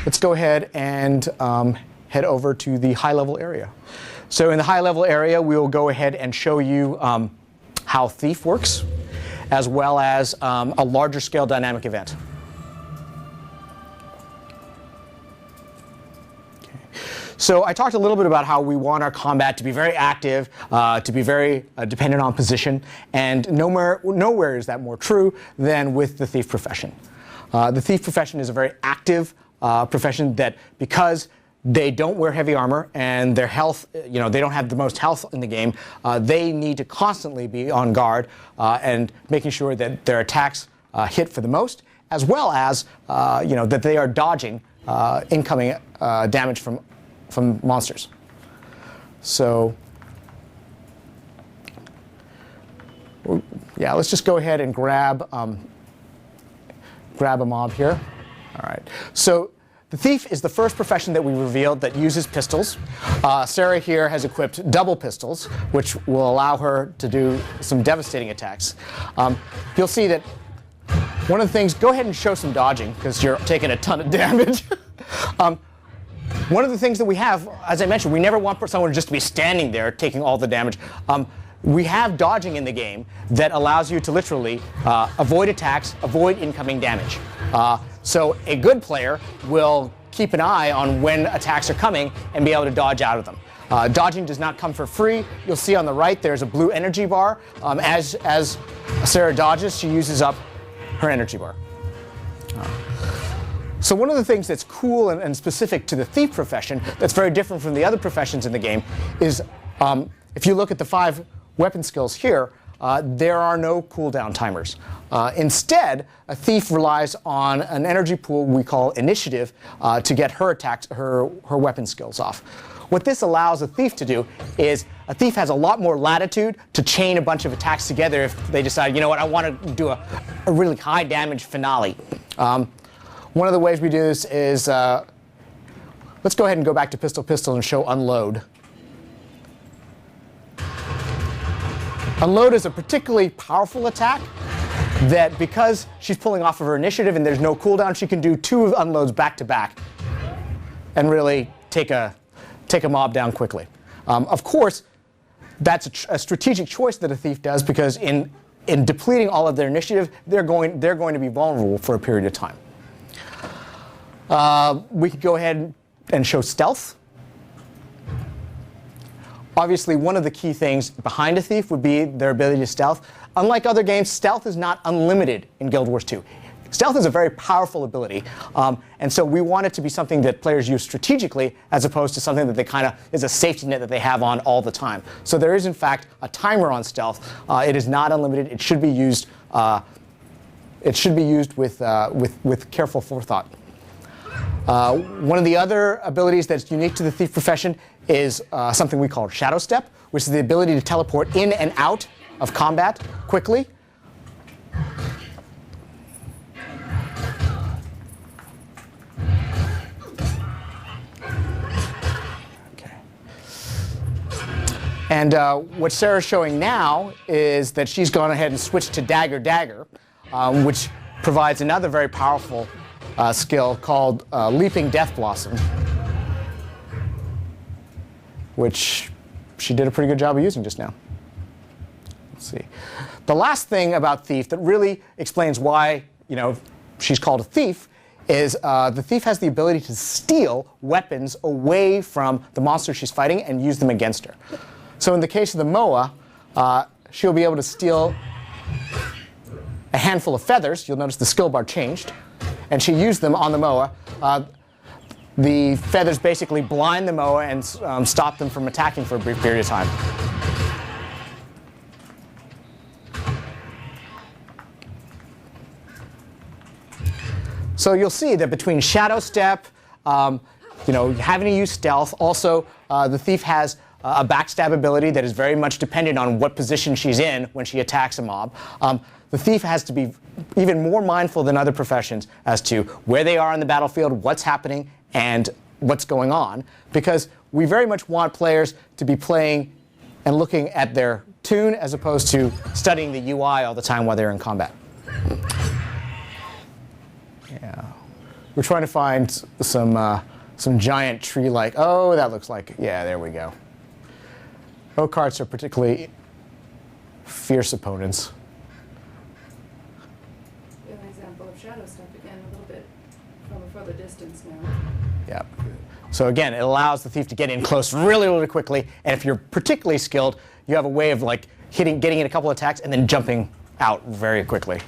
let's go ahead and head over to the high-level area. So in the high-level area, we will go ahead and show you how Thief works, as well as a larger-scale dynamic event. So I talked a little bit about how we want our combat to be very active, to be very dependent on position, and nowhere is that more true than with the thief profession. The thief profession is a very active profession that, because they don't wear heavy armor and their health, they don't have the most health in the game, they need to constantly be on guard and making sure that their attacks hit for the most, as well as that they are dodging incoming damage from monsters. So, yeah, let's just go ahead and grab a mob here. All right. So the thief is the first profession that we revealed that uses pistols. Sarah here has equipped double pistols, which will allow her to do some devastating attacks. You'll see that one of the things, go ahead and show some dodging, because you're taking a ton of damage. One of the things that we have, as I mentioned, we never want someone just to be standing there taking all the damage. We have dodging in the game that allows you to literally avoid attacks, avoid incoming damage. So a good player will keep an eye on when attacks are coming and be able to dodge out of them. Dodging does not come for free. You'll see on the right there's a blue energy bar. As Sarah dodges, she uses up her energy bar. So one of the things that's cool and specific to the thief profession that's very different from the other professions in the game is if you look at the 5 weapon skills here, there are no cooldown timers. Instead, a thief relies on an energy pool we call initiative to get her attacks, her weapon skills off. What this allows a thief to do is a thief has a lot more latitude to chain a bunch of attacks together if they decide, you know what, I want to do a really high damage finale. One of the ways we do this is, let's go ahead and go back to pistol and show unload. Unload is a particularly powerful attack that, because she's pulling off of her initiative and there's no cooldown, she can do 2 unloads back to back and really take a mob down quickly. Of course, that's a strategic choice that a thief does, because in depleting all of their initiative, they're going to be vulnerable for a period of time. We could go ahead and show stealth. Obviously, one of the key things behind a thief would be their ability to stealth. Unlike other games, stealth is not unlimited in Guild Wars 2. Stealth is a very powerful ability, and so we want it to be something that players use strategically, as opposed to something that they kind of is a safety net that they have on all the time. So there is, in fact, a timer on stealth. It is not unlimited. It should be used. It should be used with careful forethought. One of the other abilities that's unique to the thief profession is something we call Shadow Step, which is the ability to teleport in and out of combat quickly. And what Sarah's showing now is that she's gone ahead and switched to Dagger, which provides another very powerful skill called Leaping Death Blossom, which she did a pretty good job of using just now. Let's see. The last thing about Thief that really explains why she's called a thief is the thief has the ability to steal weapons away from the monster she's fighting and use them against her. So in the case of the Moa, she'll be able to steal a handful of feathers. You'll notice the skill bar changed. And she used them on the Moa. The feathers basically blind the Moa and stop them from attacking for a brief period of time. So you'll see that between Shadow Step, having to use stealth, also the thief has a backstab ability that is very much dependent on what position she's in when she attacks a mob. The thief has to be even more mindful than other professions as to where they are on the battlefield, what's happening, and what's going on, because we very much want players to be playing and looking at their tune as opposed to studying the UI all the time while they're in combat. Yeah. we're trying to find some giant tree-like. Oh, that looks like, yeah, there we go. Oak-hearts are particularly fierce opponents. We have an example of shadow step again, a little bit from a further distance now. Yeah. So again, it allows the thief to get in close really, really quickly. And if you're particularly skilled, you have a way of like getting in a couple attacks and then jumping out very quickly.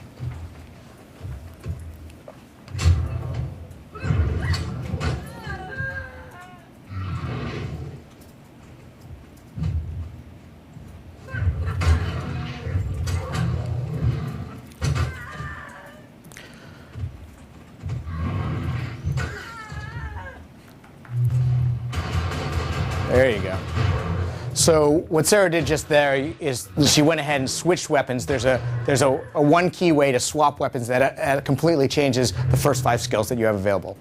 There you go. So what Sarah did just there is she went ahead and switched weapons. There's a one key way to swap weapons that completely changes the first 5 skills that you have available.